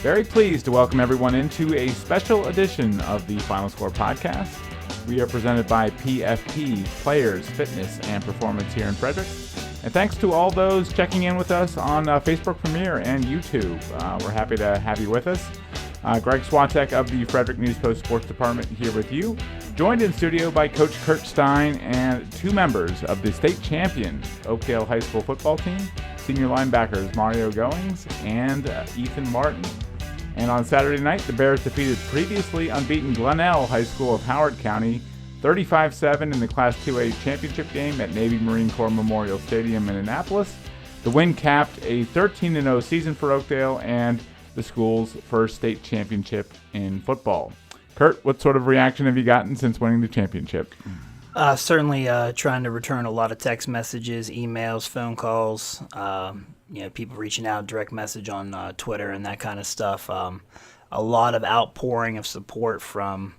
Very pleased to welcome everyone into a special edition of the Final Score podcast. We are presented by PFP, Players, Fitness, and Performance here in Frederick. And thanks to all those checking in with us on Facebook Premiere and YouTube. We're happy to have you with us. Greg Swatek of the Frederick News Post Sports Department here with you. Joined in studio by Coach Kurt Stein and two members of the state champion Oakdale High School football team, senior linebackers Maurio Goings and Ethan Martin. And on Saturday night, the Bears defeated previously unbeaten Glenelg High School of Howard County 35-7 in the Class 2A championship game at Navy Marine Corps Memorial Stadium in Annapolis. The win capped a 13-0 season for Oakdale and the school's first state championship in football. Kurt, what sort of reaction have you gotten since winning the championship? Certainly trying to return a lot of text messages, emails, phone calls, people reaching out, direct message on Twitter and that kind of stuff. A lot of outpouring of support from,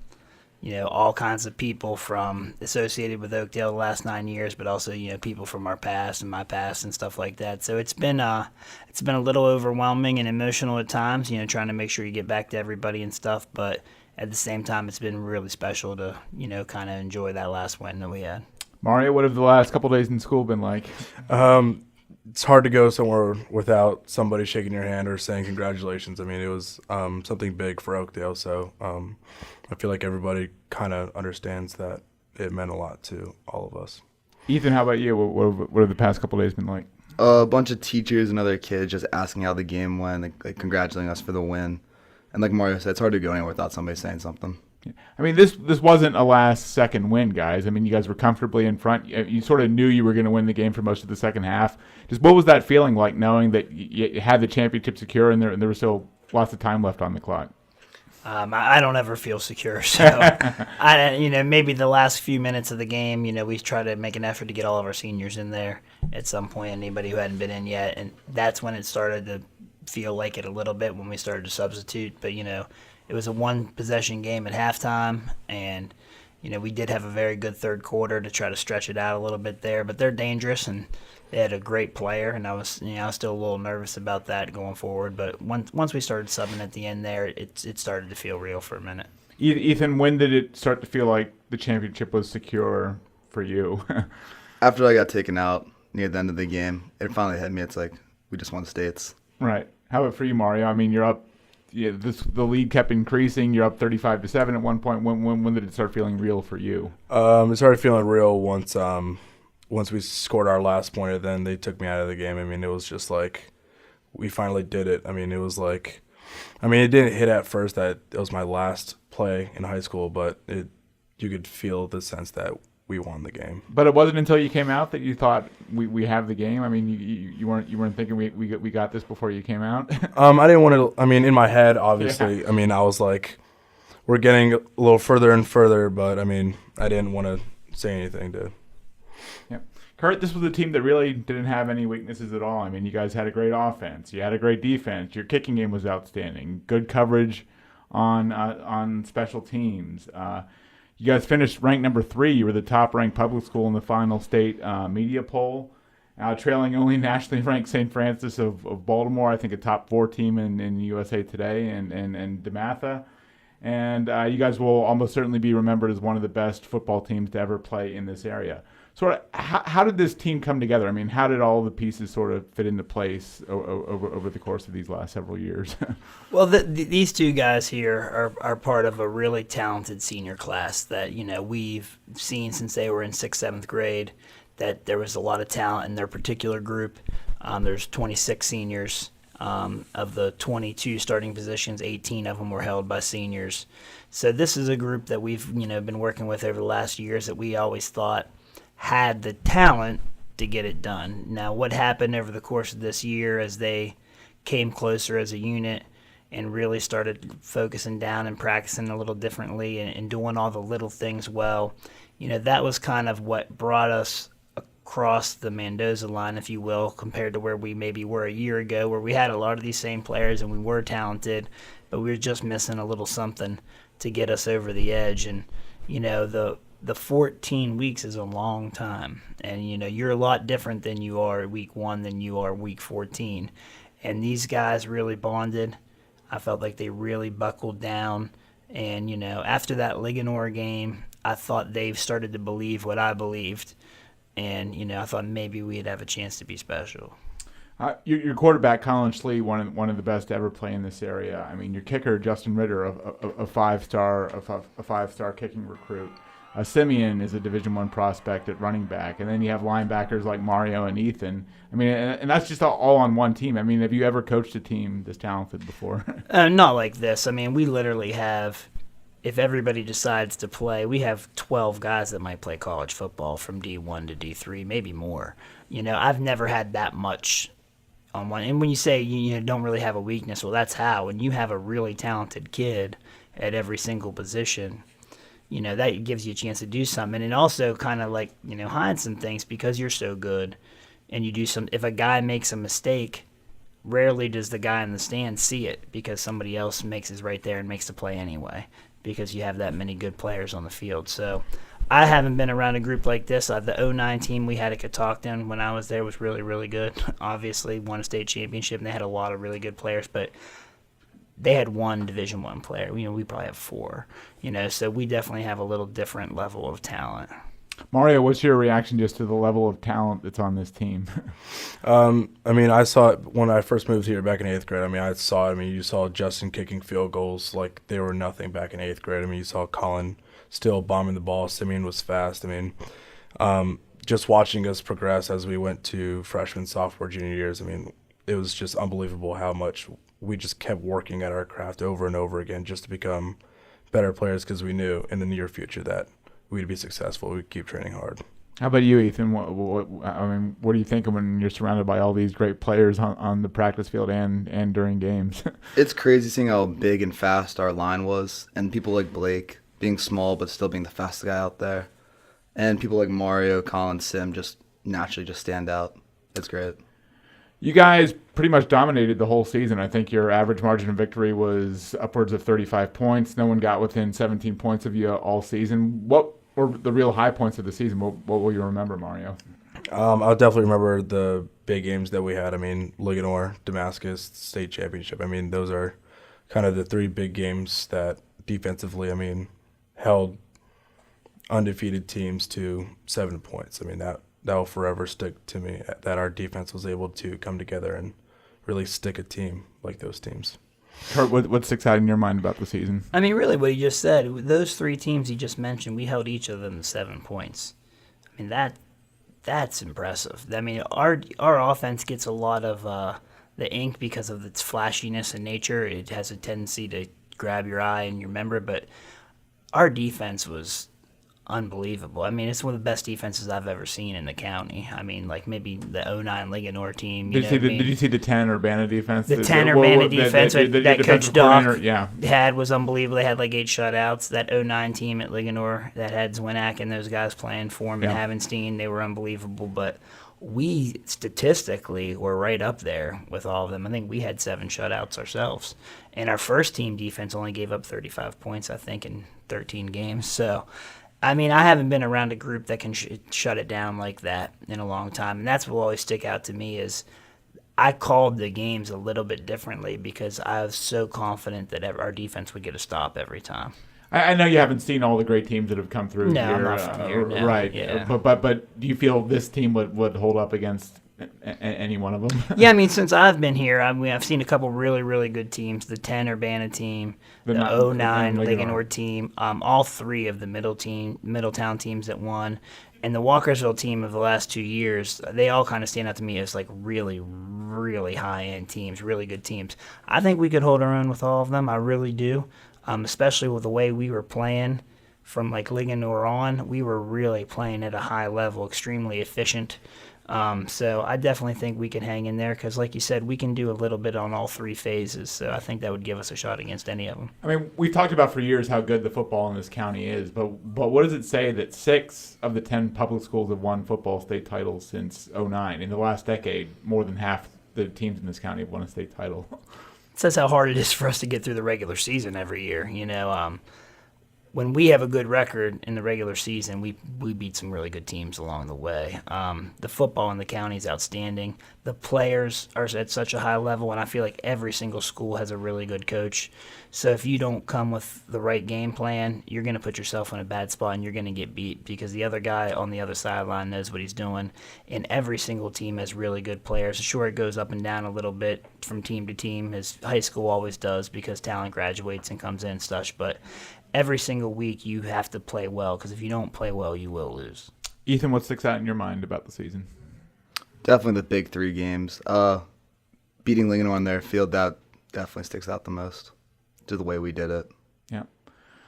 all kinds of people from associated with Oakdale the last 9 years, but also, people from our past and my past and stuff like that. So it's been a little overwhelming and emotional at times, trying to make sure you get back to everybody and stuff, but at the same time, it's been really special to, kind of enjoy that last win that we had. Mario, what have the last couple days in school been like? It's hard to go somewhere without somebody shaking your hand or saying congratulations. I mean, it was something big for Oakdale, so I feel like everybody kind of understands that it meant a lot to all of us. Ethan, how about you? What have the past couple days been like? A bunch of teachers and other kids just asking how the game went, like congratulating us for the win. And like Mario said, it's hard to go anywhere without somebody saying something. I mean, this wasn't a last-second win, guys. I mean, you guys were comfortably in front. You sort of knew you were going to win the game for most of the second half. Just what was that feeling like, knowing that you had the championship secure and there was still lots of time left on the clock? I don't ever feel secure, so maybe the last few minutes of the game, we try to make an effort to get all of our seniors in there at some point, anybody who hadn't been in yet, and that's when it started to feel like it a little bit when we started to substitute. But it was a one-possession game at halftime, and we did have a very good third quarter to try to stretch it out a little bit there. But they're dangerous, and they had a great player, and I was still a little nervous about that going forward. But once we started subbing at the end there, it started to feel real for a minute. Ethan, when did it start to feel like the championship was secure for you? After I got taken out near the end of the game, it finally hit me. It's like, we just won the states. Right. How about for you, Mario? I mean, you're up. Yeah, the lead kept increasing. You're up 35-7 at one point. When did it start feeling real for you? It started feeling real once we scored our last point, and then they took me out of the game. I mean, it was just like we finally did it. I mean, it was like, it didn't hit at first that it was my last play in high school, but you could feel the sense that we won the game. But it wasn't until you came out that you thought we have the game. I mean, you weren't thinking we got this before you came out. I didn't want to. In my head, obviously. Yeah. I was like, we're getting a little further and further, but I didn't want to say anything to. Yeah, Kurt, this was a team that really didn't have any weaknesses at all. I mean, you guys had a great offense. You had a great defense. Your kicking game was outstanding. Good coverage on special teams. You guys finished ranked number 3. You were the top-ranked public school in the final state media poll, trailing only nationally ranked St. Francis of Baltimore, I think a top 4 team in USA Today, and DeMatha. And you guys will almost certainly be remembered as one of the best football teams to ever play in this area. Sort of, how did this team come together? I mean, how did all the pieces sort of fit into place over the course of these last several years? Well, these two guys here are part of a really talented senior class that, we've seen since they were in 6th, 7th grade, that there was a lot of talent in their particular group. There's 26 seniors. Of the 22 starting positions, 18 of them were held by seniors. So this is a group that we've, been working with over the last years that we always thought had the talent to get it done. Now, what happened over the course of this year as they came closer as a unit and really started focusing down and practicing a little differently and doing all the little things well, that was kind of what brought us across the Mendoza line, if you will, compared to where we maybe were a year ago, where we had a lot of these same players and we were talented, but we were just missing a little something to get us over the edge. And, the 14 weeks is a long time, and you're a lot different than you are week 1 than you are week 14, and these guys really bonded. I felt like they really buckled down. And, after that Linganore game, I thought they've started to believe what I believed. And, I thought maybe we'd have a chance to be special. Your quarterback, Colin Schlee, one of the best to ever play in this area. I mean, your kicker, Justin Ritter, a five-star kicking recruit. Simeon is a Division I prospect at running back. And then you have linebackers like Maurio and Ethan. I mean, and that's just all on one team. I mean, have you ever coached a team this talented before? Not like this. I mean, we literally have, if everybody decides to play, we have 12 guys that might play college football from D1 to D3, maybe more. I've never had that much on one. And when you say you don't really have a weakness, well, that's how. When you have a really talented kid at every single position, that gives you a chance to do something. And it also kind of like, hides some things because you're so good. And you do if a guy makes a mistake, rarely does the guy in the stand see it because somebody else is right there and makes the play anyway because you have that many good players on the field. So I haven't been around a group like this. The 09 team we had at Catoctin when I was there was really, really good. Obviously won a state championship, and they had a lot of really good players, but they had one Division I player. We probably have 4. So we definitely have a little different level of talent. Mario, what's your reaction just to the level of talent that's on this team? I mean, I saw it when I first moved here back in 8th grade. I mean, I saw it. I mean, you saw Justin kicking field goals like they were nothing back in 8th grade. I mean, you saw Colin still bombing the ball. Simeon was fast. I mean, just watching us progress as we went to freshman, sophomore, junior years, I mean, it was just unbelievable how much we just kept working at our craft over and over again just to become better players because we knew in the near future that we'd be successful. We'd keep training hard. How about you, Ethan? What do you think when you're surrounded by all these great players on the practice field and during games? It's crazy seeing how big and fast our line was, and people like Blake being small but still being the fastest guy out there, and people like Maurio, Colin, Sim just naturally just stand out. It's great. You guys pretty much dominated the whole season. I think your average margin of victory was upwards of 35 points. No one got within 17 points of you all season. What were the real high points of the season? What will you remember, Mario? I'll definitely remember the big games that we had. I mean, Linganore, Damascus, state championship. I mean, those are kind of the 3 big games that defensively, I mean, held undefeated teams to 7 points. I mean, that will forever stick to me, that our defense was able to come together and really stick a team like those teams. Kurt, what sticks out in your mind about the season? I mean, really what he just said, those 3 teams he just mentioned, we held each of them to 7 points. I mean, that's impressive. I mean, our offense gets a lot of the ink because of its flashiness and nature. It has a tendency to grab your eye and you remember it, but our defense was unbelievable. I mean, it's one of the best defenses I've ever seen in the county. I mean, like maybe the 09 Linganore team. Did you see the 10 Urbana defense? The 10 Urbana defense that Coach Doc yeah. had was unbelievable. They had like 8 shutouts. That 09 team at Linganore that had Zwinak and those guys playing for him and Havenstein, they were unbelievable. But we statistically were right up there with all of them. I think we had 7 shutouts ourselves. And our first team defense only gave up 35 points, I think, in 13 games. So, I mean, I haven't been around a group that can shut it down like that in a long time. And that's what will always stick out to me is I called the games a little bit differently because I was so confident that our defense would get a stop every time. I know you haven't seen all the great teams that have come through no, here. I'm not from here. No. Right. Yeah. But do you feel this team would hold up against any one of them? Yeah, I mean, since I've been here, I've seen a couple really, really good teams. The 10 Urbana team, the 09 Linganore team, all 3 of the Middletown teams that won, and the Walkersville team of the last 2 years, they all kind of stand out to me as like really, really high-end teams, really good teams. I think we could hold our own with all of them. I really do, especially with the way we were playing from like Linganore on. We were really playing at a high level, extremely efficient. So I definitely think we can hang in there because, like you said, we can do a little bit on all 3 phases. So I think that would give us a shot against any of them. I mean, we've talked about for years how good the football in this county is, but what does it say that 6 of the 10 public schools have won football state titles since 09? In the last decade, more than half the teams in this county have won a state title. It says how hard it is for us to get through the regular season every year. You know, when we have a good record in the regular season, we beat some really good teams along the way. The football in the county is outstanding. The players are at such a high level, and I feel like every single school has a really good coach. So if you don't come with the right game plan, you're going to put yourself in a bad spot, and you're going to get beat because the other guy on the other sideline knows what he's doing. And every single team has really good players. Sure, it goes up and down a little bit from team to team, as high school always does because talent graduates and comes in and such, but every single week you have to play well because if you don't play well, you will lose. Ethan, what sticks out in your mind about the season? Definitely the big 3 games. Beating Linganore on their field, that definitely sticks out the most to the way we did it. Yeah.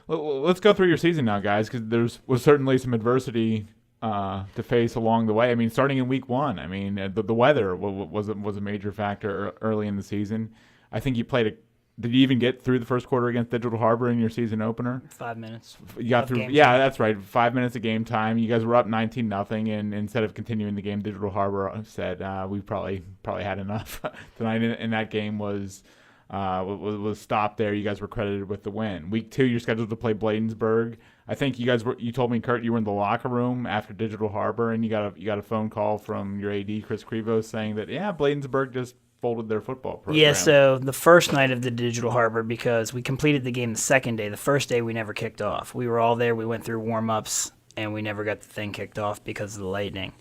Well, let's go through your season now, guys, because there was certainly some adversity to face along the way. I mean, starting in week 1, I mean, the weather was a major factor early in the season. I think you played Did you even get through the first quarter against Digital Harbor in your season opener? 5 minutes. You got through. Yeah, time. That's right. 5 minutes of game time. You guys were up 19-0, and instead of continuing the game, Digital Harbor said, "We probably had enough tonight." And that game was stopped there. You guys were credited with the win. Week 2, you're scheduled to play Bladensburg. I think you guys were. You told me, Kurt, you were in the locker room after Digital Harbor, and you got a phone call from your AD, Chris Krivos, saying that Bladensburg just folded their football program. Yeah, so the first night of the Digital Harbor, because we completed the game the second day, the first day we never kicked off. We were all there, we went through warm-ups, and we never got the thing kicked off because of the lightning.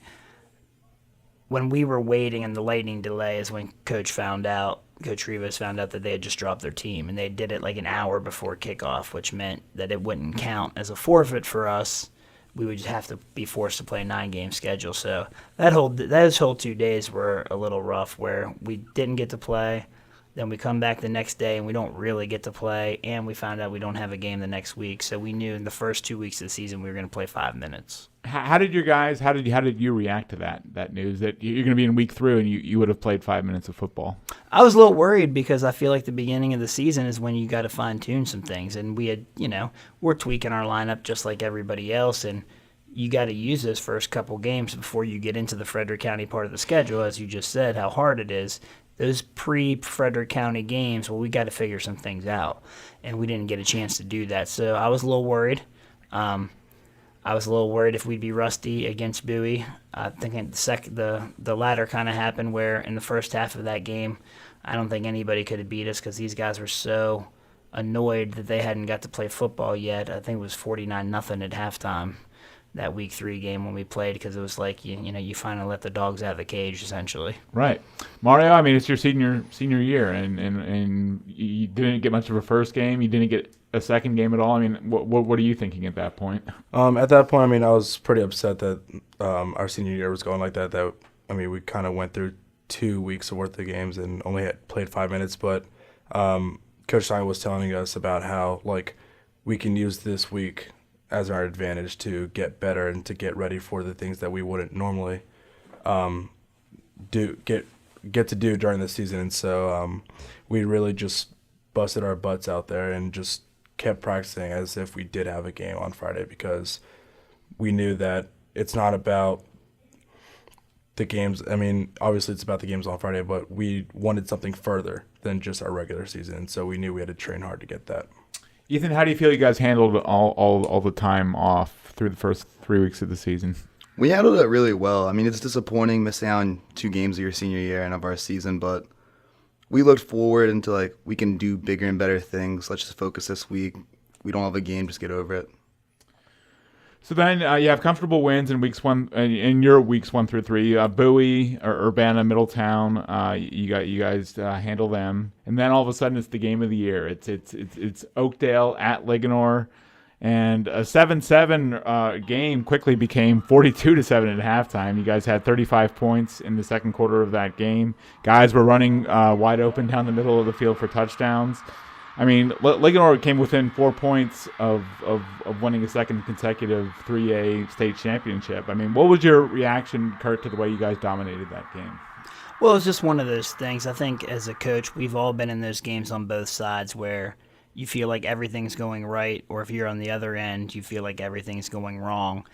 When we were waiting and the lightning delay is when Coach Rivas found out that they had just dropped their team, and they did it like an hour before kickoff, which meant that it wouldn't count as a forfeit for us. We would just have to be forced to play a 9-game schedule. So those whole 2 days were a little rough where we didn't get to play. Then we come back the next day and we don't really get to play. And we found out we don't have a game the next week. So we knew in the first 2 weeks of the season we were going to play 5 minutes. How did you react to that news that you're going to be in week 3 and you would have played 5 minutes of football? I was a little worried because I feel like the beginning of the season is when you got to fine tune some things, and we had, we're tweaking our lineup just like everybody else, and you got to use those first couple games before you get into the Frederick County part of the schedule, as you just said, how hard it is. Those pre-Frederick County games, we got to figure some things out, and we didn't get a chance to do that. So I was a little worried. I was a little worried if we'd be rusty against Bowie. I think the latter kind of happened where in the first half of that game, I don't think anybody could have beat us because these guys were so annoyed that they hadn't got to play football yet. I think it was 49-0 at halftime that week 3 game when we played because it was like you finally let the dogs out of the cage essentially. Right, Maurio. I mean, it's your senior year, and you didn't get much of a first game. You didn't get a second game at all. I mean, what are you thinking at that point? At that point, I mean, I was pretty upset that our senior year was going like that. That we kind of went through 2 weeks worth of games and only had played 5 minutes. But Coach Stein was telling us about how we can use this week as our advantage to get better and to get ready for the things that we wouldn't normally get to do during the season. And so we really just busted our butts out there and just kept practicing as if we did have a game on Friday, because we knew that it's not about the games. I mean, obviously it's about the games on Friday, but we wanted something further than just our regular season. And so we knew we had to train hard to get that. Ethan, how do you feel you guys handled all the time off through the first 3 weeks of the season? We handled it really well. I mean, it's disappointing missing out on 2 games of your senior year and of our season, but we looked forward into we can do bigger and better things. Let's just focus this week. We don't have a game, just get over it. So then you have comfortable wins in your weeks 1 through 3. Bowie, Urbana, Middletown. You guys handle them, and then all of a sudden it's the game of the year. It's Oakdale at Linganore, and a 7-7 game quickly became 42-7 at halftime. You guys had 35 points in the second quarter of that game. Guys were running wide open down the middle of the field for touchdowns. I mean, Linganore came within 4 points of winning a second consecutive 3A state championship. I mean, what was your reaction, Kurt, to the way you guys dominated that game? Well, it's just one of those things. I think as a coach, we've all been in those games on both sides where you feel like everything's going right, or if you're on the other end, you feel like everything's going wrong.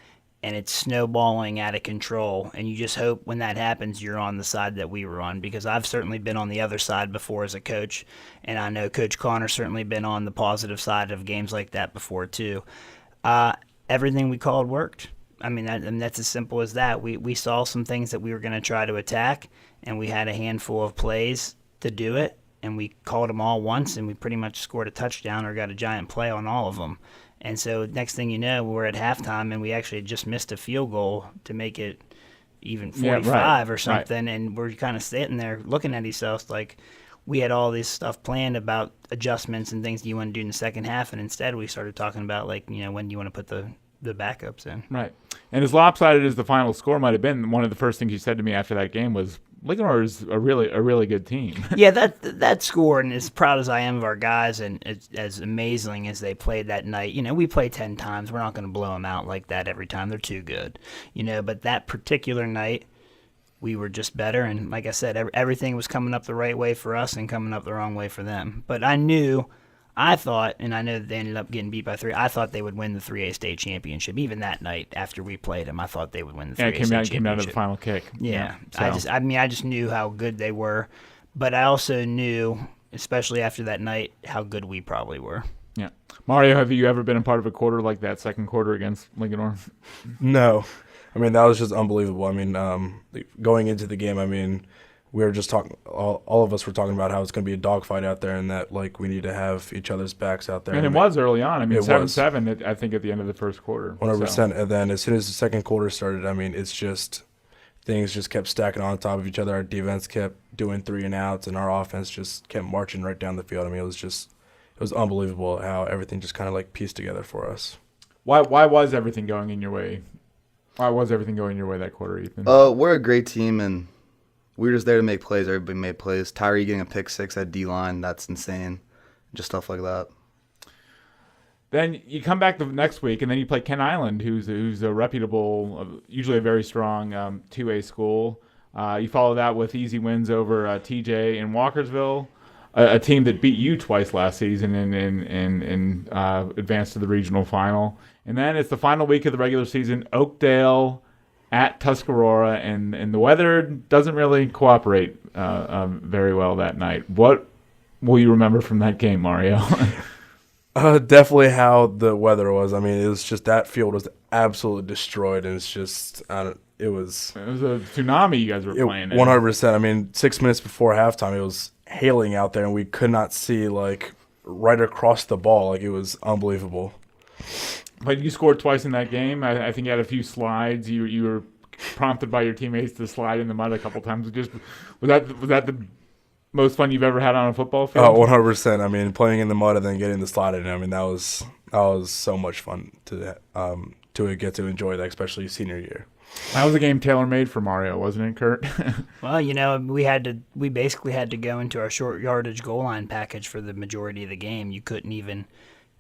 and it's snowballing out of control. And you just hope when that happens, you're on the side that we were on, because I've certainly been on the other side before as a coach, and I know Coach Connor's certainly been on the positive side of games like that before too. Everything we called worked. I mean, that's as simple as that. We saw some things that we were going to try to attack, and we had a handful of plays to do it, and we called them all once, and we pretty much scored a touchdown or got a giant play on all of them. And so next thing you know, we're at halftime, and we actually just missed a field goal to make it even 45 or something, and we're kind of sitting there looking at ourselves like we had all this stuff planned about adjustments and things you want to do in the second half, and instead we started talking about, like, when do you want to put the backups in. Right. And as lopsided as the final score might have been, one of the first things you said to me after that game was, Linganore is a really good team. Yeah, that score, and as proud as I am of our guys and as amazing as they played that night, we play 10 times. We're not going to blow them out like that every time. They're too good. But that particular night, we were just better, and like I said, everything was coming up the right way for us and coming up the wrong way for them. But I thought, and I know that they ended up getting beat by 3, I thought they would win the 3A state championship. Even that night after we played them, I thought they would win the 3A state championship. It came down to the final kick. Yeah. So. I just knew how good they were, but I also knew, especially after that night, how good we probably were. Yeah. Maurio, have you ever been a part of a quarter like that second quarter against Linganore? No. I mean, that was just unbelievable. I mean, going into the game, we were just talking, all of us were talking about how it's going to be a dogfight out there, and that, like, we need to have each other's backs out there. And it was early on. 7-7, I think, at the end of the first quarter. 100%. So. And then as soon as the second quarter started, it's just things just kept stacking on top of each other. Our defense kept doing 3-and-outs, and our offense just kept marching right down the field. It was unbelievable how everything just kind of, like, pieced together for us. Why was everything going in your way? Why was everything going your way that quarter, Ethan? We're a great team, and we were just there to make plays. Everybody made plays. Tyree getting a pick 6 at D-line, that's insane. Just stuff like that. Then you come back the next week, and then you play Kent Island, who's a reputable, usually a very strong 2A school. You follow that with easy wins over TJ in Walkersville, a team that beat you twice last season and advanced to the regional final. And then it's the final week of the regular season, Oakdale at Tuscarora, and the weather doesn't really cooperate very well that night. What will you remember from that game, Mario? Definitely how the weather was. It was just that field was absolutely destroyed, and it's just it was a tsunami you guys were playing. 100%. 6 minutes before halftime, it was hailing out there, and we could not see, like, right across the ball. Like, it was unbelievable. But you scored twice in that game. I think you had a few slides. You were prompted by your teammates to slide in the mud a couple times. Was that the most fun you've ever had on a football field? Oh, 100%. Playing in the mud and then getting the slide in. That was so much fun to get to enjoy that, especially senior year. That was a game tailor-made for Mario, wasn't it, Kurt? Well, we basically had to go into our short yardage goal line package for the majority of the game. You couldn't even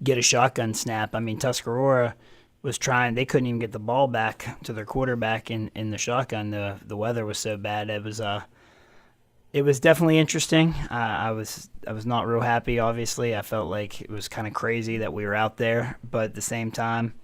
get a shotgun snap. Tuscarora was trying. They couldn't even get the ball back to their quarterback in the shotgun. The weather was so bad. It was definitely interesting. I was not real happy, obviously. I felt like it was kind of crazy that we were out there, but at the same time,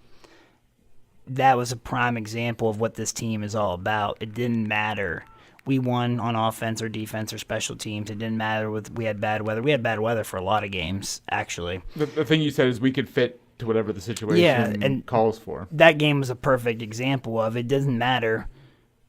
that was a prime example of what this team is all about. It didn't matter. We won on offense or defense or special teams. It didn't matter we had bad weather. We had bad weather for a lot of games, actually. The thing you said is we could fit to whatever the situation calls for. That game was a perfect example of it doesn't matter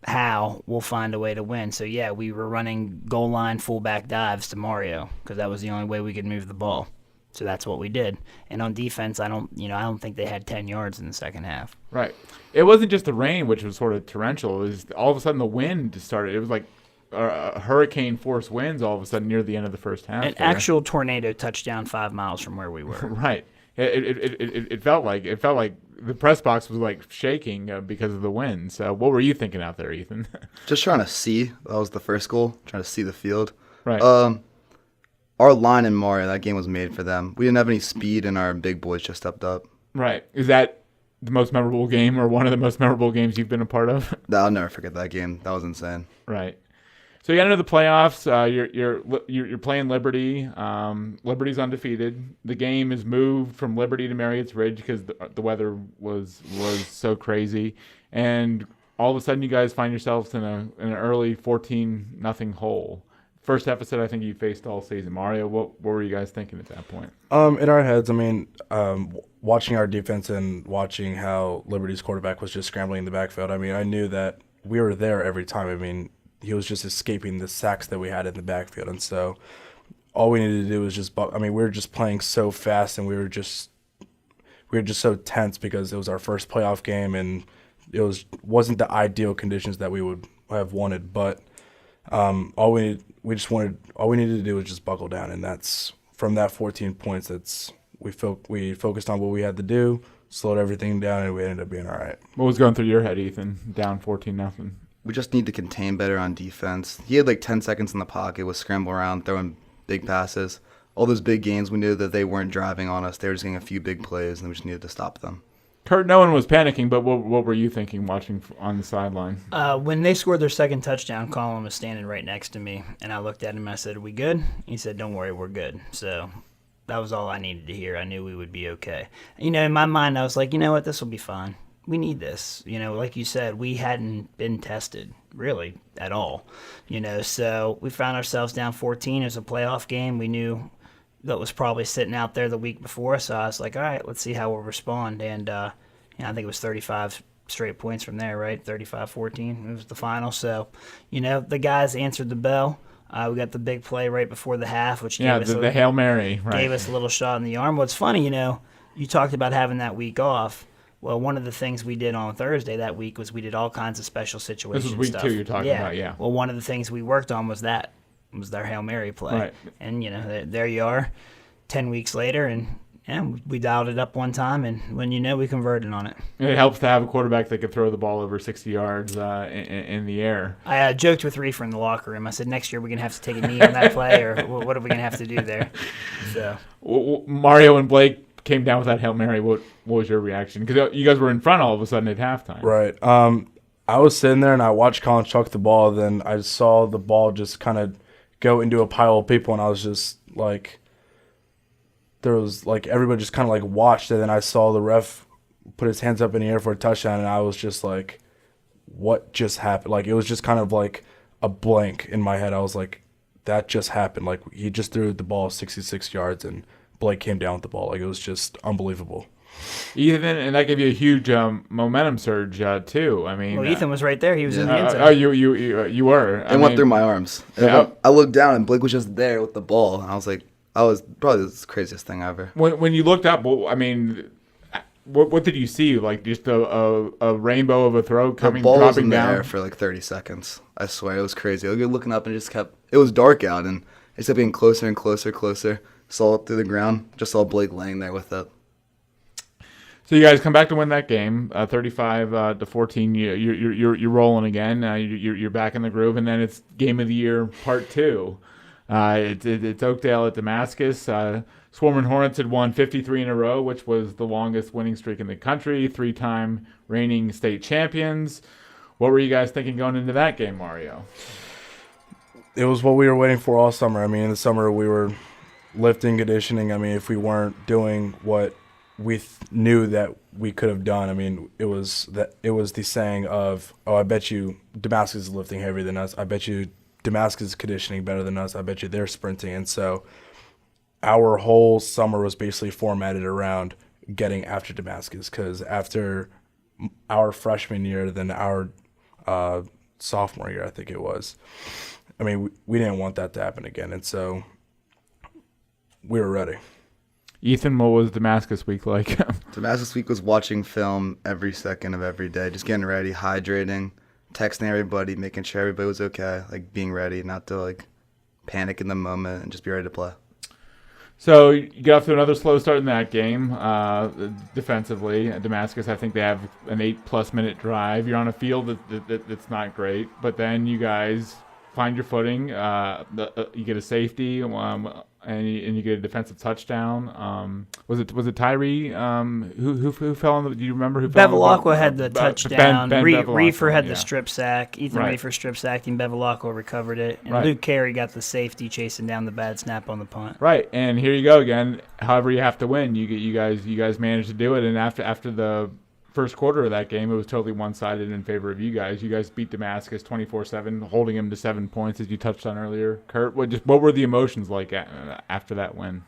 how, we'll find a way to win. So, yeah, we were running goal line fullback dives to Maurio because that was the only way we could move the ball. So that's what we did. And on defense, I don't think they had 10 yards in the second half. Right. It wasn't just the rain, which was sort of torrential. It was all of a sudden the wind started. It was like hurricane force winds all of a sudden near the end of the first half. An actual tornado touched down 5 miles from where we were. Right. It felt like the press box was like shaking because of the wind. So what were you thinking out there, Ethan? Just trying to see. That was the first goal. Trying to see the field. Right. Our line in Maurio, that game was made for them. We didn't have any speed, and our big boys just stepped up. Right. Is that the most memorable game or one of the most memorable games you've been a part of? I'll never forget that game. That was insane. Right. So you got into the playoffs. You're playing Liberty. Liberty's undefeated. The game is moved from Liberty to Marriott's Ridge because the weather was so crazy, and all of a sudden you guys find yourselves in an early 14-0 hole. First deficit I think you faced all season. Maurio, what were you guys thinking at that point? In our heads, I mean, watching our defense and watching how Liberty's quarterback was just scrambling in the backfield. I mean, I knew that we were there every time. I mean, he was just escaping the sacks that we had in the backfield. And so all we needed to do was just we were just playing so fast, and we were just so tense because it was our first playoff game, and it wasn't the ideal conditions that we would have wanted. But all we needed to do was just buckle down, and that's from that 14 points. We focused on what we had to do, slowed everything down, and we ended up being all right. What was going through your head, Ethan? Down 14-0. We just need to contain better on defense. He had like 10 seconds in the pocket, was scrambling around, throwing big passes. All those big gains, we knew that they weren't driving on us. They were just getting a few big plays, and we just needed to stop them. Kurt, no one was panicking, but what were you thinking watching on the sideline? When they scored their second touchdown, Colin was standing right next to me, and I looked at him and I said, "Are we good?" He said, "Don't worry, we're good." So that was all I needed to hear. I knew we would be okay. In my mind, I was like, you know what, this will be fine. We need this. Like you said, we hadn't been tested really at all. So we found ourselves down 14. It was a playoff game. We knew that was probably sitting out there the week before, so I was like, all right, let's see how we'll respond. And I think it was 35 straight points from there, right? 35-14. It was the final. So, the guys answered the bell. We got the big play right before the half, which gave us the Hail Mary, right? Gave us a little shot in the arm. What's funny, you talked about having that week off. Well, one of the things we did on Thursday that week was we did all kinds of special situations. This was week stuff. 2 you're talking about, yeah. Well, one of the things we worked on was their Hail Mary play. Right. And, there you are 10 weeks later, and we dialed it up one time, and when we converted on it. It helps to have a quarterback that can throw the ball over 60 yards in the air. I joked with Reefer in the locker room. I said, next year we're going to have to take a knee on that play, or what are we going to have to do there? So Mario and Blake came down with that Hail Mary. What was your reaction? Because you guys were in front all of a sudden at halftime. Right. I was sitting there, and I watched Colin chuck the ball. Then I saw the ball just kind of go into a pile of people, and I was just like, there was like everybody just kind of like watched it. And then I saw the ref put his hands up in the air for a touchdown, and I was just like, what just happened? Like, it was just kind of like a blank in my head. I was like, that just happened. Like, he just threw the ball 66 yards, and Blake came down with the ball. Like, it was just unbelievable. Ethan, and that gave you a huge momentum surge too. I mean, Ethan was right there. He was in the end zone. Oh, you were. It went through my arms. I looked down, and Blake was just there with the ball. And I was like, I was probably the craziest thing ever. When you looked up, I mean, what did you see? Like just a rainbow of a throw coming, the ball was dropping in the down air for like 30 seconds. I swear, it was crazy. Like, you're looking up, and it was dark out, and it kept getting closer and closer. Saw it through the ground. Just saw Blake laying there with it. So you guys come back to win that game, 35-14. You're rolling again. You're back in the groove, and then it's Game of the Year Part 2. It's Oakdale at Damascus. Swarming Hornets had won 53 in a row, which was the longest winning streak in the country. 3-time reigning state champions. What were you guys thinking going into that game, Mario? It was what we were waiting for all summer. I mean, in the summer we were lifting, conditioning. I mean, if we weren't doing what we knew that we could have done, I mean, it was the saying of, I bet you Damascus is lifting heavier than us. I bet you Damascus is conditioning better than us. I bet you they're sprinting. And so our whole summer was basically formatted around getting after Damascus, because after our freshman year, then our sophomore year, I think it was, I mean, we didn't want that to happen again. And so we were ready. Ethan, what was Damascus week like? Damascus week was watching film every second of every day, just getting ready, hydrating, texting everybody, making sure everybody was okay, like being ready, not to like panic in the moment and just be ready to play. So you get off to another slow start in that game defensively. Damascus, I think they have an 8+ minute drive. You're on a field that's not great, but then you guys find your footing. You get a safety, and you get a defensive touchdown. Was it Tyree who fell on the? Do you remember who fell? Bevilacqua had the touchdown. Ben Reefer had yeah. the strip sack. Ethan Right. Reefer strip sacked, and Bevilacqua recovered it. And Right. Luke Carey got the safety chasing down the bad snap on the punt. Right, and here you go again. However, you have to win. You guys managed to do it, and after the first quarter of that game, it was totally one-sided in favor of you guys. You guys beat Damascus 24-7, holding him to 7 points, as you touched on earlier. Kurt, what were the emotions like after that win?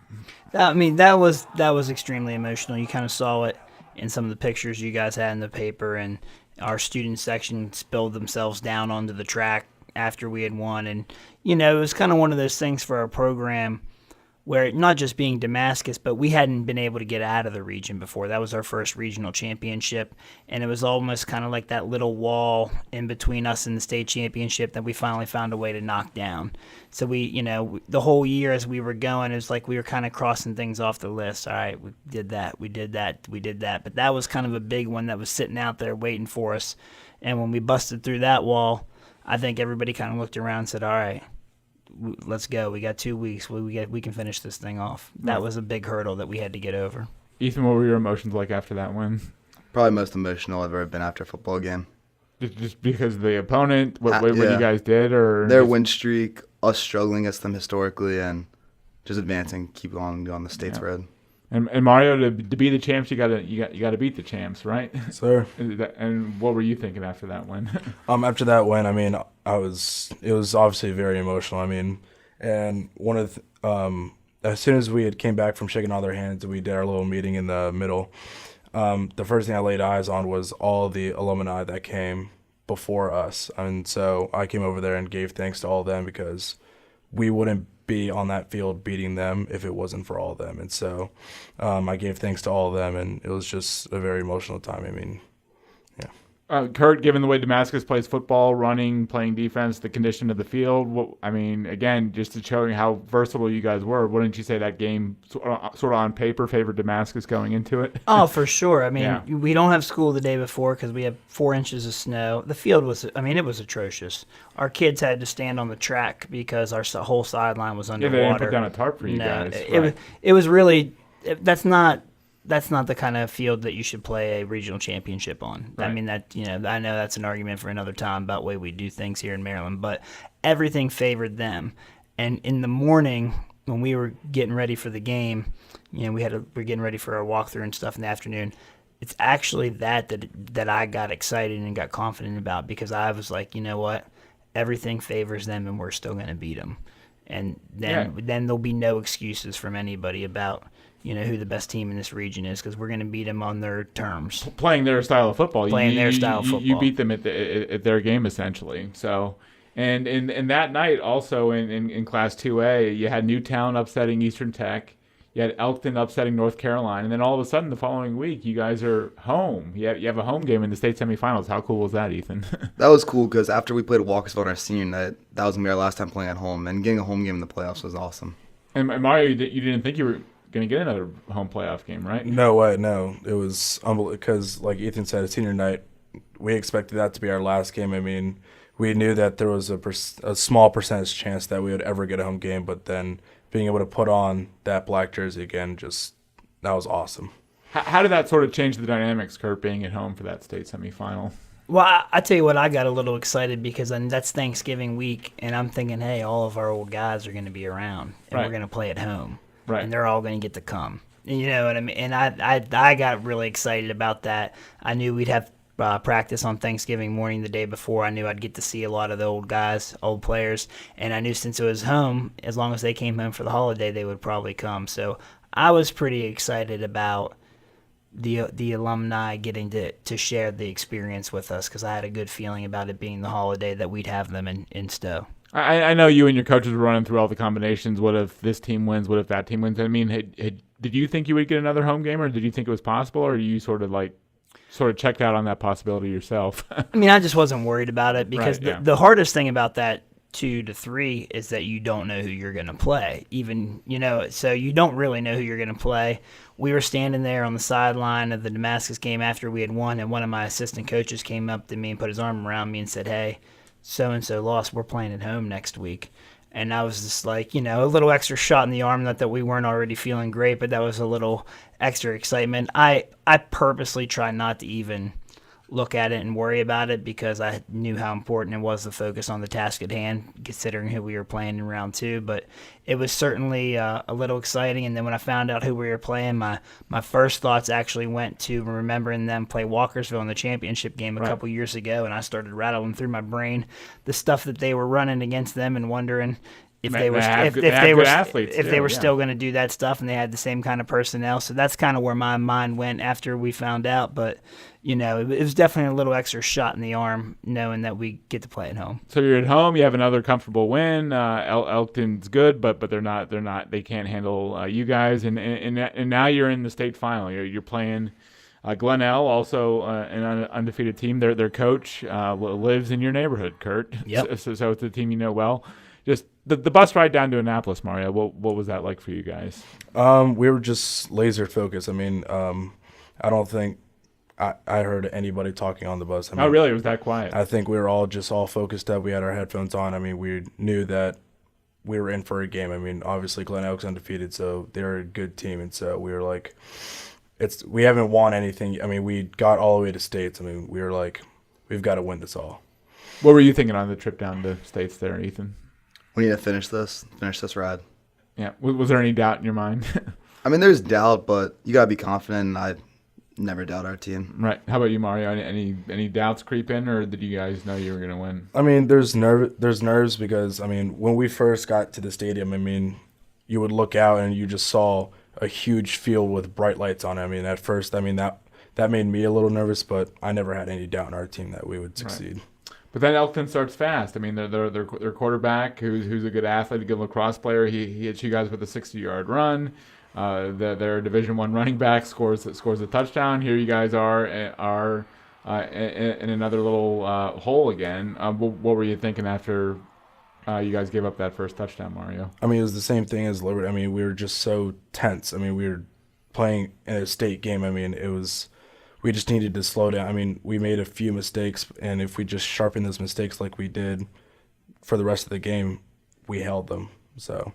I mean, that was extremely emotional. You kind of saw it in some of the pictures you guys had in the paper, and our student section spilled themselves down onto the track after we had won. And, it was kind of one of those things for our program where not just being Damascus, but we hadn't been able to get out of the region before. That was our first regional championship, and it was almost kind of like that little wall in between us and the state championship that we finally found a way to knock down. So we, the whole year as we were going, it was like we were kind of crossing things off the list. All right, we did that. But that was kind of a big one that was sitting out there waiting for us. And when we busted through that wall, I think everybody kind of looked around and said, all right, let's go. We got 2 weeks. We can finish this thing off. That was a big hurdle that we had to get over. Ethan, what were your emotions like after that win? Probably most emotional I've ever been after a football game. Just because of the opponent, what you guys did, or their win streak, us struggling against them historically, and just advancing, keep on the state's road. And Maurio, to be the champs, you gotta beat the champs, right? Sir. And what were you thinking after that win? After that win, I mean, it was obviously very emotional. I mean, and one of as soon as we had came back from shaking all their hands and we did our little meeting in the middle, the first thing I laid eyes on was all the alumni that came before us. And so I came over there and gave thanks to all of them because we wouldn't be on that field beating them if it wasn't for all of them. And so I gave thanks to all of them, and it was just a very emotional time. I mean, yeah. Kurt, given the way Damascus plays football, running, playing defense, the condition of the field, again, just to show you how versatile you guys were, wouldn't you say that game sort of on paper favored Damascus going into it? Oh, for sure. I mean, we don't have school the day before because we have 4 inches of snow. The field was, it was atrocious. Our kids had to stand on the track because our whole sideline was underwater. Yeah, they didn't put down a tarp for you guys. It was really, that's not the kind of field that you should play a regional championship on. Right. I mean, I know that's an argument for another time about the way we do things here in Maryland, but everything favored them. And in the morning, when we were getting ready for the game, we're getting ready for our walkthrough and stuff in the afternoon. It's actually that I got excited and got confident about because I was like, you know what? Everything favors them, and we're still going to beat them. And then there'll be no excuses from anybody about who the best team in this region is because we're going to beat them on their terms. Playing their style of football. You beat them at their game essentially. So, and that night also in Class 2A, you had Newtown upsetting Eastern Tech. You had Elkton upsetting North Carolina, and then all of a sudden the following week you guys are home. You have a home game in the state semifinals. How cool was that, Ethan? That was cool because after we played Walkersville on our senior night, that was going to be our last time playing at home, and getting a home game in the playoffs was awesome. And Mario, you didn't think you were going to get another home playoff game, right? No way, no. It was unbelievable because, like Ethan said, a senior night, we expected that to be our last game. I mean, we knew that there was a small percentage chance that we would ever get a home game, but then being able to put on that black jersey again, that was awesome. How did that sort of change the dynamics, Kurt, being at home for that state semifinal? Well, I tell you what, I got a little excited because that's Thanksgiving week, and I'm thinking, hey, all of our old guys are going to be around, and we're going to play at home, and they're all going to get to come. You know what I mean? And I got really excited about that. I knew we'd have practice on Thanksgiving morning the day before. I knew I'd get to see a lot of the old players, and I knew since it was home, as long as they came home for the holiday, they would probably come. So I was pretty excited about the alumni getting to share the experience with us because I had a good feeling about it being the holiday that we'd have them in Stowe. I know you and your coaches were running through all the combinations. What if this team wins? What if that team wins? I mean, did you think you would get another home game, or did you think it was possible, or you sort of checked out on that possibility yourself? I mean, I just wasn't worried about it because the hardest thing about that 2 to 3 is that you don't know who you're going to play. So you don't really know who you're going to play. We were standing there on the sideline of the Damascus game after we had won, and one of my assistant coaches came up to me and put his arm around me and said, hey, so-and-so lost. We're playing at home next week. And I was just like, a little extra shot in the arm, not that we weren't already feeling great, but that was a little extra excitement. I purposely try not to even look at it and worry about it because I knew how important it was to focus on the task at hand, considering who we were playing in round 2. But it was certainly a little exciting. And then when I found out who we were playing, my first thoughts actually went to remembering them play Walkersville in the championship game a couple years ago, and I started rattling through my brain the stuff that they were running against them and wondering if they were still going to do that stuff, and they had the same kind of personnel. So that's kind of where my mind went after we found out. But it was definitely a little extra shot in the arm knowing that we get to play at home. So you're at home, you have another comfortable win. Elkton's good, but they can't handle you guys, and now you're in the state final. You're playing Glenell, also an undefeated team. Their coach lives in your neighborhood, Kurt. Yep. So it's a team you know well. Just the bus ride down to Annapolis, Maurio, what was that like for you guys? We were just laser focused. I mean, I don't think I heard anybody talking on the bus. I mean, oh, really? It was that quiet? I think we were all focused up. We had our headphones on. I mean, we knew that we were in for a game. I mean, obviously Glen Elk's undefeated, so they're a good team. And so we were like, we haven't won anything. I mean, we got all the way to states. I mean, we were like, we've got to win this all. What were you thinking on the trip down to states there, Ethan? We need to finish this ride. Yeah. Was there any doubt in your mind? I mean, there's doubt, but you got to be confident, and I never doubt our team. Right. How about you, Mario? Any doubts creep in, or did you guys know you were going to win? I mean, there's nerves because, I mean, when we first got to the stadium, I mean, you would look out and you just saw a huge field with bright lights on it. I mean, at first, I mean, that made me a little nervous, but I never had any doubt in our team that we would succeed. Right. But then Elkton starts fast. I mean, their quarterback, who's a good athlete, a good lacrosse player, he hits you guys with a 60-yard run. Their Division I running back scores a touchdown. Here you guys are in another little hole again. What were you thinking after you guys gave up that first touchdown, Mario? I mean, it was the same thing as Liberty. I mean, we were just so tense. I mean, we were playing in a state game. I mean, we just needed to slow down. I mean, we made a few mistakes, and if we just sharpened those mistakes like we did for the rest of the game, we held them. So,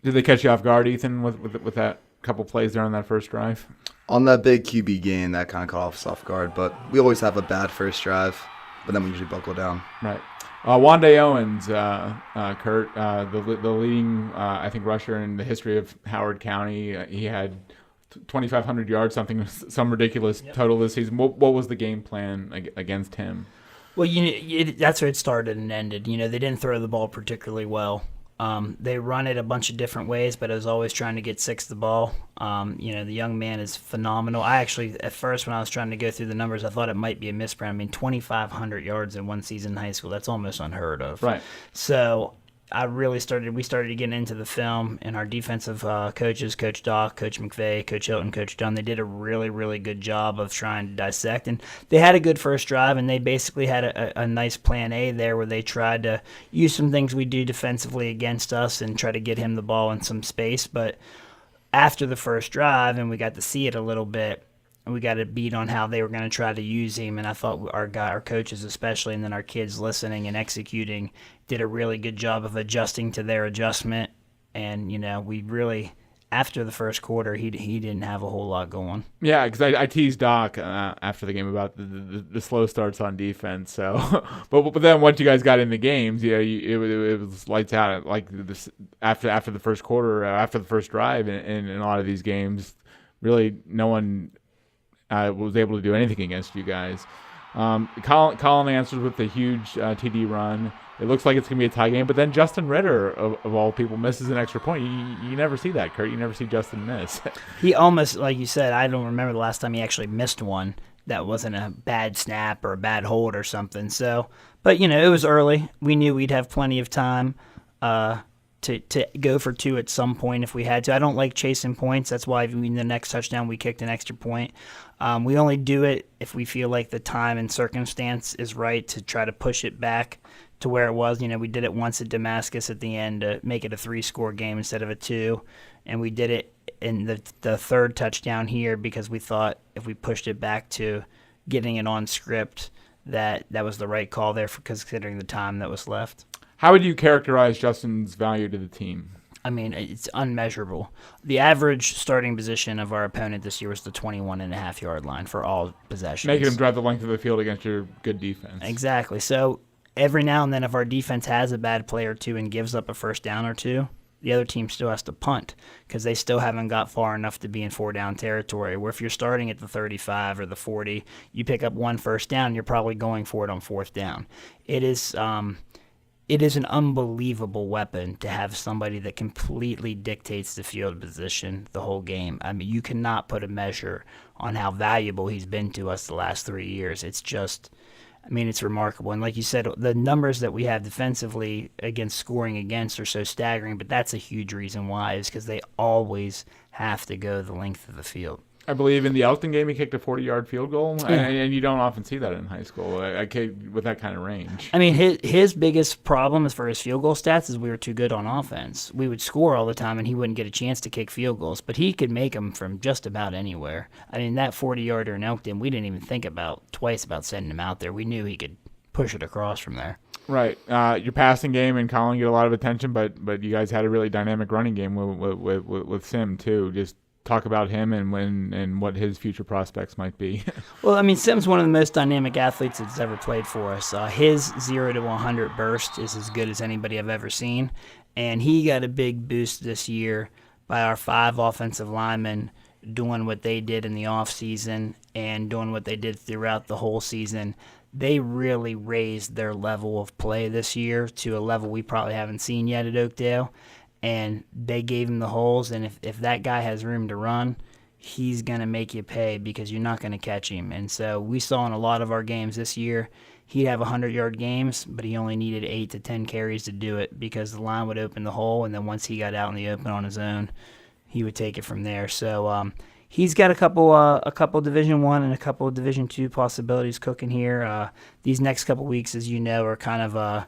did they catch you off guard, Ethan, with that couple plays there on that first drive? On that big QB game, that kind of caught us off guard, but we always have a bad first drive, but then we usually buckle down. Right. Wande Owens, Kurt, the leading, I think, rusher in the history of Howard County. He had 2,500 yards, some ridiculous total this season. What was the game plan against him? Well, that's where it started and ended. They didn't throw the ball particularly well. They run it a bunch of different ways, but I was always trying to get Six the ball. The young man is phenomenal. I actually, at first, when I was trying to go through the numbers, I thought it might be a misprint. I mean, 2,500 yards in one season in high school, that's almost unheard of. Right. So we started getting into the film, and our defensive coaches, Coach Doc, Coach McVeigh, Coach Hilton, Coach Dunn, they did a really, really good job of trying to dissect. And they had a good first drive, and they basically had a nice plan A there where they tried to use some things we do defensively against us and try to get him the ball in some space. But after the first drive, and we got to see it a little bit, we got a beat on how they were going to try to use him, and I thought our coaches especially, and then our kids listening and executing, did a really good job of adjusting to their adjustment. And we really, after the first quarter, he didn't have a whole lot going. Yeah, because I teased Doc after the game about the slow starts on defense. So, but then once you guys got in the games, it was lights out. Like this after the first quarter, after the first drive, in a lot of these games, really no one was able to do anything against you guys. Colin answers with a huge TD run. It looks like it's going to be a tie game, but then Justin Ritter, of all people, misses an extra point. You never see that, Kurt. You never see Justin miss. He almost, like you said, I don't remember the last time he actually missed one that wasn't a bad snap or a bad hold or something. So, but, it was early. We knew we'd have plenty of time to go for two at some point if we had to. I don't like chasing points. That's why in the next touchdown we kicked an extra point. We only do it if we feel like the time and circumstance is right to try to push it back to where it was. We did it once at Damascus at the end to make it a 3-score game instead of a 2, and we did it in the third touchdown here because we thought if we pushed it back to getting it on script that was the right call there for considering the time that was left. How would you characterize Justin's value to the team? I mean, it's unmeasurable. The average starting position of our opponent this year was the 21.5-yard line for all possessions. Making him drive the length of the field against your good defense. Exactly. So every now and then if our defense has a bad play or two and gives up a first down or two, the other team still has to punt because they still haven't got far enough to be in 4-down territory. Where if you're starting at the 35 or the 40, you pick up one first down, you're probably going for it on 4th down. It is an unbelievable weapon to have somebody that completely dictates the field position the whole game. I mean, you cannot put a measure on how valuable he's been to us the last 3 years. It's just, I mean, it's remarkable. And like you said, the numbers that we have defensively against scoring against are so staggering, but that's a huge reason why, is because they always have to go the length of the field. I believe in the Elkton game he kicked a 40-yard field goal, and you don't often see that in high school with that kind of range. I mean, his biggest problem as far as field goal stats is we were too good on offense. We would score all the time, and he wouldn't get a chance to kick field goals, but he could make them from just about anywhere. I mean, that 40-yarder in Elkton, we didn't even think twice about sending him out there. We knew he could push it across from there. Right. Your passing game and Colin get a lot of attention, but you guys had a really dynamic running game with Sim, too. Just talk about him and what his future prospects might be. Well, I mean, Sim's one of the most dynamic athletes that's ever played for us. His 0 to 100 burst is as good as anybody I've ever seen, and he got a big boost this year by our 5 offensive linemen doing what they did in the offseason and doing what they did throughout the whole season. They really raised their level of play this year to a level we probably haven't seen yet at Oakdale. And they gave him the holes, and if that guy has room to run, he's going to make you pay because you're not going to catch him. And so we saw in a lot of our games this year, he'd have 100-yard games, but he only needed 8 to 10 carries to do it because the line would open the hole, and then once he got out in the open on his own, he would take it from there. So he's got a couple Division I and a couple of Division II possibilities cooking here. These next couple weeks, as you know, are kind of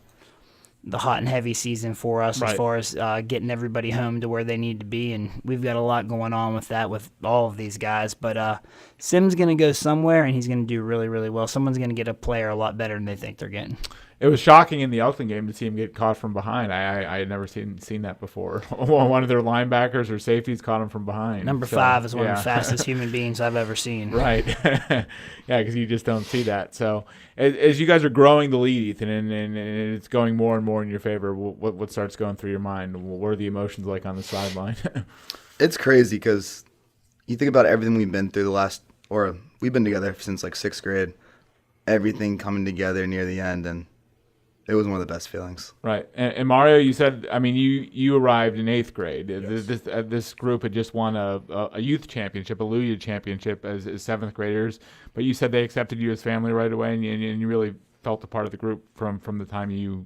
the hot and heavy season for us as far as getting everybody home to where they need to be, and we've got a lot going on with that with all of these guys. But Sim's going to go somewhere, and he's going to do really, really well. Someone's going to get a player a lot better than they think they're getting. It was shocking in the Elkton game to see him get caught from behind. I had never seen that before. One of their linebackers or safeties caught him from behind. Number 5 is one of the fastest human beings I've ever seen. Right. Yeah, because you just don't see that. So as you guys are growing the lead, Ethan, and it's going more and more in your favor, what starts going through your mind? What are the emotions like on the sideline? It's crazy because you think about everything we've been through we've been together since like 6th grade, everything coming together near the end, and it was one of the best feelings. Right. And Mario, you said, I mean, you arrived in 8th grade. Yes. This group had just won a youth championship, a Luya championship as 7th graders, but you said they accepted you as family right away, and you really felt a part of the group from the time you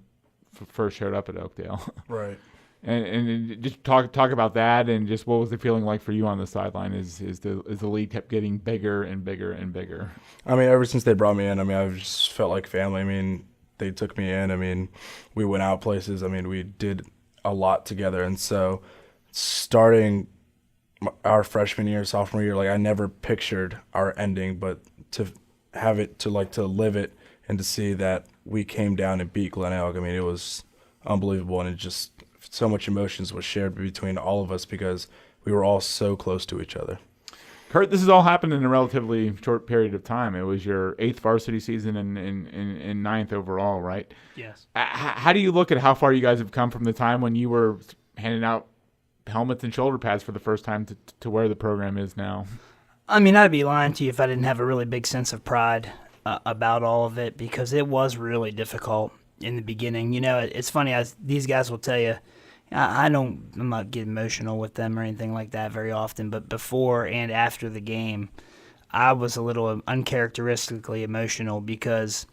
first showed up at Oakdale. Right. And just talk about that, and just what was the feeling like for you on the sideline as the league kept getting bigger and bigger and bigger? I mean, ever since they brought me in, I mean, I've just felt like family. I mean, they took me in. I mean, we went out places. I mean, we did a lot together. And so starting our freshman year, sophomore year, like I never pictured our ending, but to have it, to live it and to see that we came down and beat Glen Elk, I mean, it was unbelievable. And it just, so much emotions was shared between all of us because we were all so close to each other. Kurt, this has all happened in a relatively short period of time. It was your 8th varsity season and 9th overall, right? Yes. How do you look at how far you guys have come from the time when you were handing out helmets and shoulder pads for the first time to where the program is now? I mean, I'd be lying to you if I didn't have a really big sense of pride about all of it because it was really difficult in the beginning. You know, it's funny, these guys will tell you, I'm not getting emotional with them or anything like that very often, but before and after the game, I was a little uncharacteristically emotional because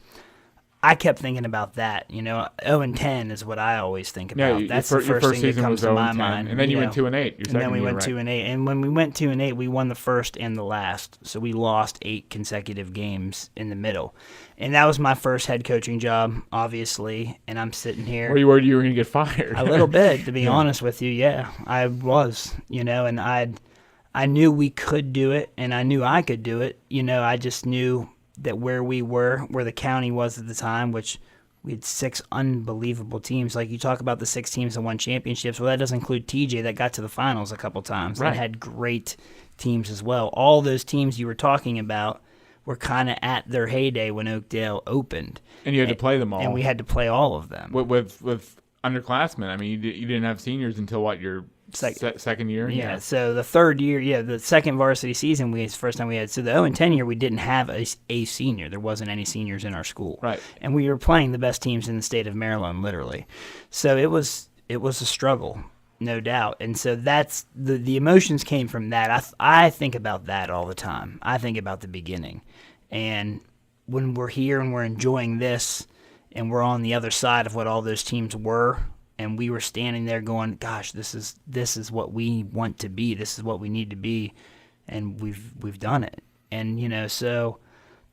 I kept thinking about that. 0-10 is what I always think about. Yeah, that's the first thing that comes to my mind. And then you went 2-8. And then we went 2-8. And when we went 2-8, we won the first and the last. So we lost 8 consecutive games in the middle. And that was my first head coaching job, obviously. And I'm sitting here. Were you worried you were going to get fired? A little bit, to be honest with you. Yeah, I was. And I knew we could do it, and I knew I could do it. I just knew that where we were, where the county was at the time, which We had 6 unbelievable teams. Like you talk about the 6 teams that won championships. Well, that doesn't include TJ that got to the finals a couple times. Right. And had great teams as well. All those teams you were talking about were kind of at their heyday when Oakdale opened. And you had to play them all. And we had to play all of them. With underclassmen. I mean, you didn't have seniors until what, your second year? Yeah, so the third year, the second varsity season, it's the first time we had. So the 0-10 year, we didn't have a senior. There wasn't any seniors in our school. Right. And we were playing the best teams in the state of Maryland, literally. So it was a struggle, no doubt. And so that's the emotions came from that. I think about that all the time. I think about the beginning. And when we're here and we're enjoying this and we're on the other side of what all those teams were, and we were standing there going, gosh, this is what we want to be. This is what we need to be, and we've done it. And, so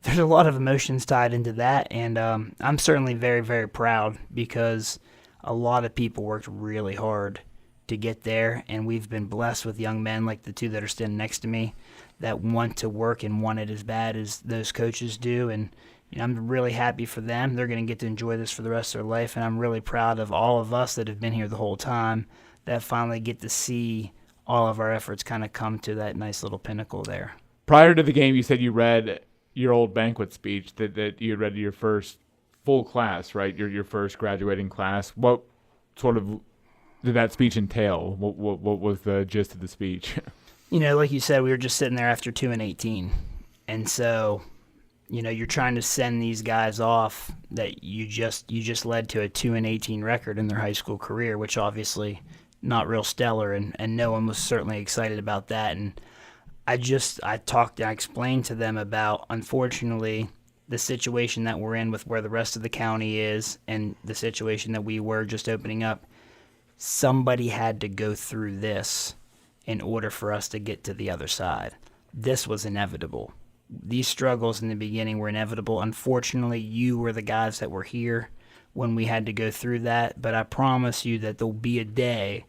there's a lot of emotions tied into that, and I'm certainly very, very proud because a lot of people worked really hard to get there, and we've been blessed with young men like the 2 that are standing next to me that want to work and want it as bad as those coaches do, and I'm really happy for them. They're going to get to enjoy this for the rest of their life, and I'm really proud of all of us that have been here the whole time that finally get to see all of our efforts kind of come to that nice little pinnacle there. Prior to the game, you said you read your old banquet speech that you had read to your first full class, right? Your first graduating class. What sort of did that speech entail? What was the gist of the speech? Like you said, we were just sitting there after 2-18, and so you're trying to send these guys off that you just led to a 2-18 record in their high school career, which obviously not real stellar, and no one was certainly excited about that. And I explained to them about, unfortunately, the situation that we're in with where the rest of the county is and the situation that we were just opening up. Somebody had to go through this in order for us to get to the other side. This was inevitable. These struggles in the beginning were inevitable. Unfortunately, you were the guys that were here when we had to go through that, but I promise you that there'll be a day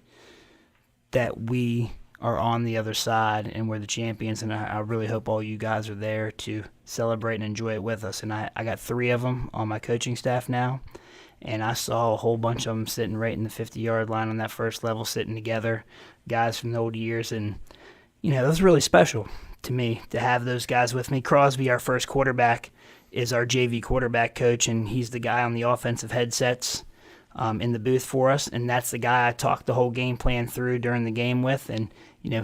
that we are on the other side and we're the champions, and I really hope all you guys are there to celebrate and enjoy it with us. And I got 3 of them on my coaching staff now, and I saw a whole bunch of them sitting right in the 50-yard line on that first level, sitting together, guys from the old years, and that was really special to me to have those guys with me. Crosby, our first quarterback, is our JV quarterback coach, and he's the guy on the offensive headsets in the booth for us, and that's the guy I talked the whole game plan through during the game with, and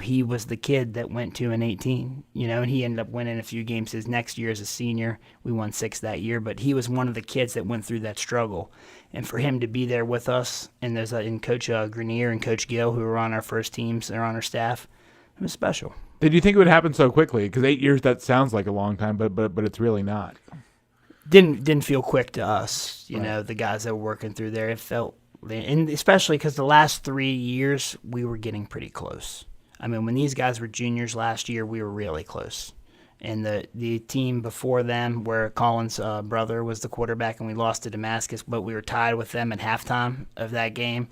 he was the kid that went 2-18, and he ended up winning a few games his next year as a senior. We won 6 that year, but he was one of the kids that went through that struggle, and for him to be there with us, and there's Coach Grenier and Coach Gill, who were on our first teams, they're on our staff, it was special. Did you think it would happen so quickly? Because 8 years, that sounds like a long time, but it's really not. Didn't feel quick to us, the guys that were working through there. It felt, and especially because the last 3 years, we were getting pretty close. I mean, when these guys were juniors last year, we were really close. And the team before them, where Colin's brother was the quarterback, and we lost to Damascus, but we were tied with them at halftime of that game.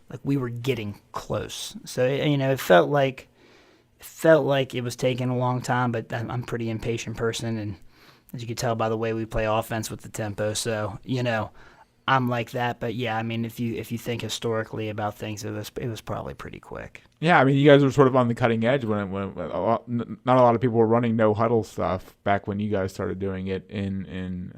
Like, we were getting close. So, it felt like it was taking a long time, but I'm a pretty impatient person, and as you can tell by the way we play offense with the tempo. So, I'm like that. But, yeah, I mean, if you think historically about things, it was probably pretty quick. Yeah, I mean, you guys were sort of on the cutting edge when not a lot of people were running no huddle stuff back when you guys started doing it in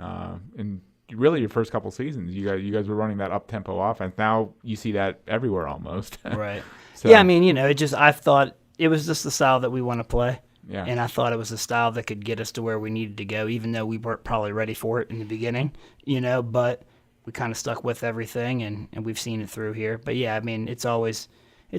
really your first couple seasons. You guys were running that up-tempo offense. Now you see that everywhere almost. Right. So, yeah, I mean, I thought it was just the style that we want to play. Yeah. And I thought it was a style that could get us to where we needed to go, even though we weren't probably ready for it in the beginning, but we kind of stuck with everything, and we've seen it through here. But, yeah, I mean, it's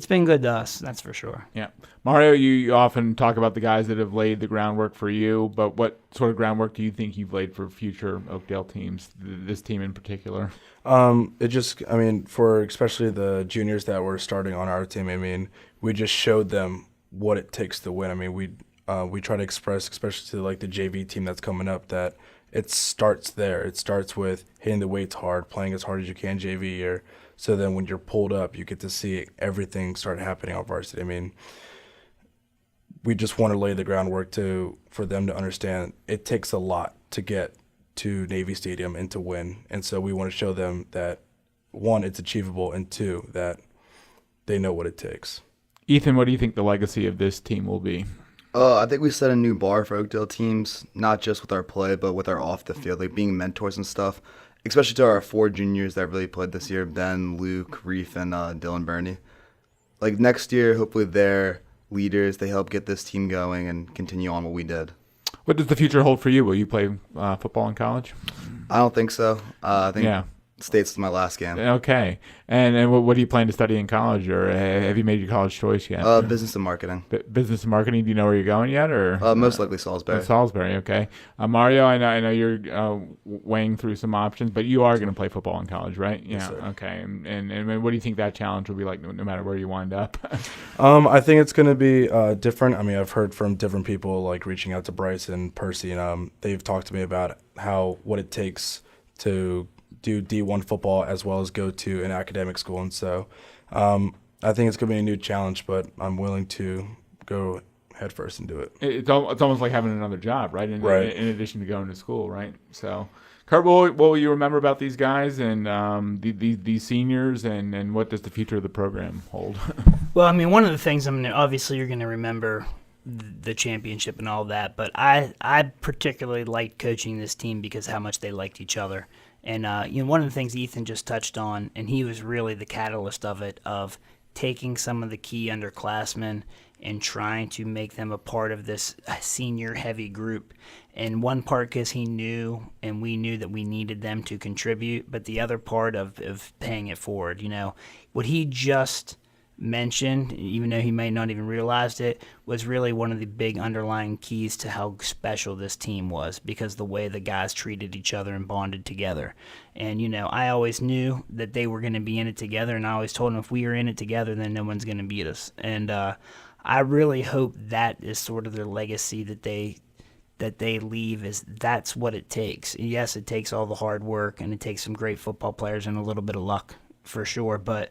been good to us, that's for sure. Yeah. Maurio, you often talk about the guys that have laid the groundwork for you, but what sort of groundwork do you think you've laid for future Oakdale teams, this team in particular? For especially the juniors that were starting on our team, we just showed them what it takes to win. We try to express, especially to the JV team that's coming up, that it starts there. It starts with hitting the weights hard, playing as hard as you can JV year. So then when you're pulled up, you get to see everything start happening on varsity. We just want to lay the groundwork for them to understand it takes a lot to get to Navy Stadium and to win. And so we want to show them that, one, it's achievable, and two, that they know what it takes. Ethan, what do you think the legacy of this team will be? I think we set a new bar for Oakdale teams, not just with our play, but with our off the field, like being mentors and stuff, especially to our 4 juniors that really played this year, Ben, Luke, Reef, and Dylan Burney. Like next year, hopefully they're leaders. They help get this team going and continue on what we did. What does the future hold for you? Will you play football in college? I don't think so. I think State's my last game. Okay. And what do you plan to study in college, or have you made your college choice yet? Business and marketing. Business and marketing. Do you know where you're going yet, or most likely Salisbury? Salisbury. Okay. Mario, I know you're weighing through some options, but you are going to play football in college, right? Yeah. Yes, sir. Okay. And what do you think that challenge will be like, no matter where you wind up? I think it's going to be different. I mean, I've heard from different people, like reaching out to Bryce and Percy, and they've talked to me about what it takes to do D1 football as well as go to an academic school. And so I think it's going to be a new challenge, but I'm willing to go head first and do it. It's almost like having another job, right? In addition to going to school, right? So, Kurt, what will you remember about these guys and these seniors, and what does the future of the program hold? Well, I mean, one of the things, obviously you're going to remember the championship and all that, but I particularly liked coaching this team because how much they liked each other. And one of the things Ethan just touched on, and he was really the catalyst of it, of taking some of the key underclassmen and trying to make them a part of this senior-heavy group. And one part because he knew, and we knew that we needed them to contribute, but the other part of paying it forward. What he just mentioned, even though he may not even realized it, was really one of the big underlying keys to how special this team was, because the way the guys treated each other and bonded together. And I always knew that they were going to be in it together, and I always told them if we are in it together, then no one's going to beat us. And I really hope that is sort of their legacy that they leave, is that's what it takes. Yes, it takes all the hard work, and it takes some great football players and a little bit of luck for sure, but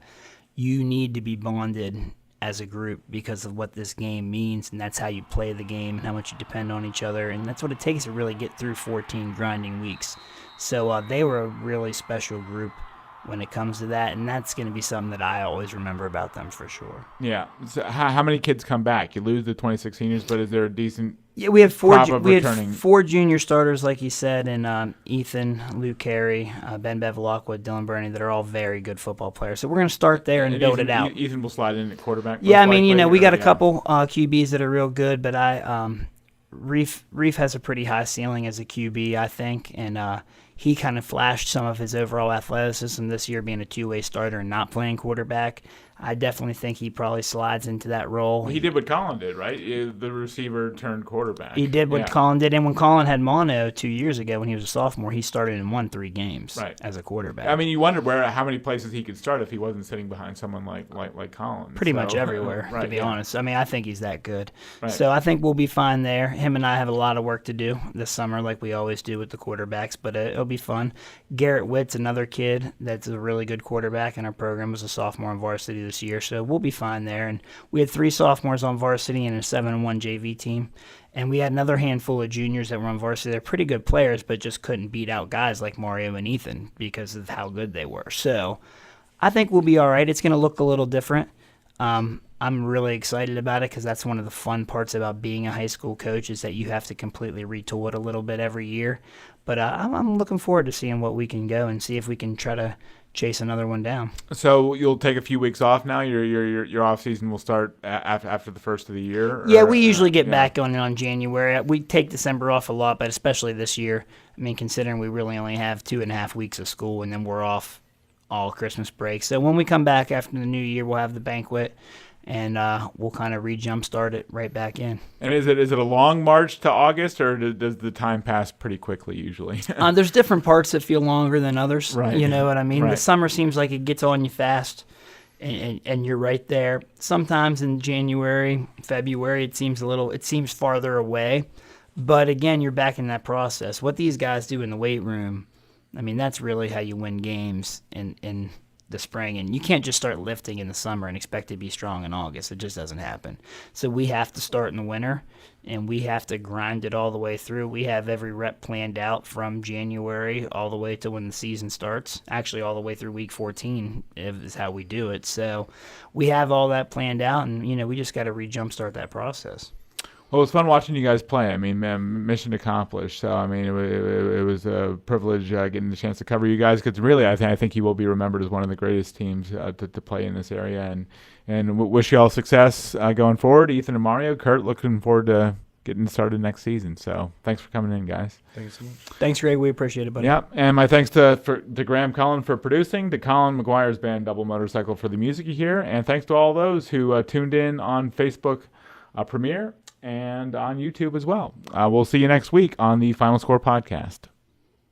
you need to be bonded as a group because of what this game means, and that's how you play the game and how much you depend on each other, and that's what it takes to really get through 14 grinding weeks. So they were a really special group when it comes to that, and that's going to be something that I always remember about them for sure. Yeah. So how many kids come back? You lose the 26 seniors, but is there a decent we had four returning? 4 junior starters, like you said, and Ethan, Luke Carey, Ben Bevilacqua, Dylan Burney, that are all very good football players. So we're going to start there and build Ethan, it out. Ethan will slide in at quarterback. Yeah, I mean, we got a couple QBs that are real good, but Reef has a pretty high ceiling as a QB, I think, and he kind of flashed some of his overall athleticism this year, being a two-way starter and not playing quarterback. I definitely think he probably slides into that role. Well, he did what Colin did, right? The receiver turned quarterback. He did what Colin did, and when Colin had mono 2 years ago when he was a sophomore, he started and won 3 games as a quarterback. I mean, you wondered how many places he could start if he wasn't sitting behind someone like Colin. Pretty much everywhere, right, to be honest. I mean, I think he's that good. Right. So I think we'll be fine there. Him and I have a lot of work to do this summer, like we always do with the quarterbacks, but it'll be fun. Garrett Witt's another kid that's a really good quarterback in our program, was a sophomore on varsity this year, so we'll be fine there. And we had 3 sophomores on varsity and a 7-1 JV team, and we had another handful of juniors that were on varsity. They're pretty good players, but just couldn't beat out guys like Maurio and Ethan because of how good they were. So I think we'll be all right. It's going to look a little different. I'm really excited about it because that's one of the fun parts about being a high school coach, is that you have to completely retool it a little bit every year. But I'm looking forward to seeing what we can go and see if we can try to chase another one down. So you'll take a few weeks off now. Your off season will start after the first of the year. Yeah, we usually get back on January. We take December off a lot, but especially this year. I mean, considering we really only have 2.5 weeks of school, and then we're off all Christmas break. So when we come back after the new year, we'll have the banquet, and we'll kind of re-jumpstart it right back in. And is it a long march to August, or does the time pass pretty quickly usually? There's different parts that feel longer than others. Right. You know what I mean? Right. The summer seems like it gets on you fast, and you're right there. Sometimes in January, February, it seems farther away. But again, you're back in that process. What these guys do in the weight room, I mean, that's really how you win games in the spring, and you can't just start lifting in the summer and expect to be strong in August. It just doesn't happen. So we have to start in the winter, and we have to grind it all the way through. We have every rep planned out from January all the way to when the season starts. Actually, all the way through week 14 is how we do it. So we have all that planned out, and we just got to jumpstart that process. Well, it was fun watching you guys play. I mean, man, mission accomplished. So, I mean, it was a privilege getting the chance to cover you guys, because really, I think you will be remembered as one of the greatest teams to play in this area. And wish you all success going forward. Ethan and Maurio, Kurt, looking forward to getting started next season. So, thanks for coming in, guys. Thanks so much. Thanks, Greg. We appreciate it, buddy. Yeah, and my thanks to Graham Cullen for producing, to Colin McGuire's band Double Motorcycle for the music you hear, and thanks to all those who tuned in on Facebook Premiere and on YouTube as well. We'll see you next week on the Final Score podcast.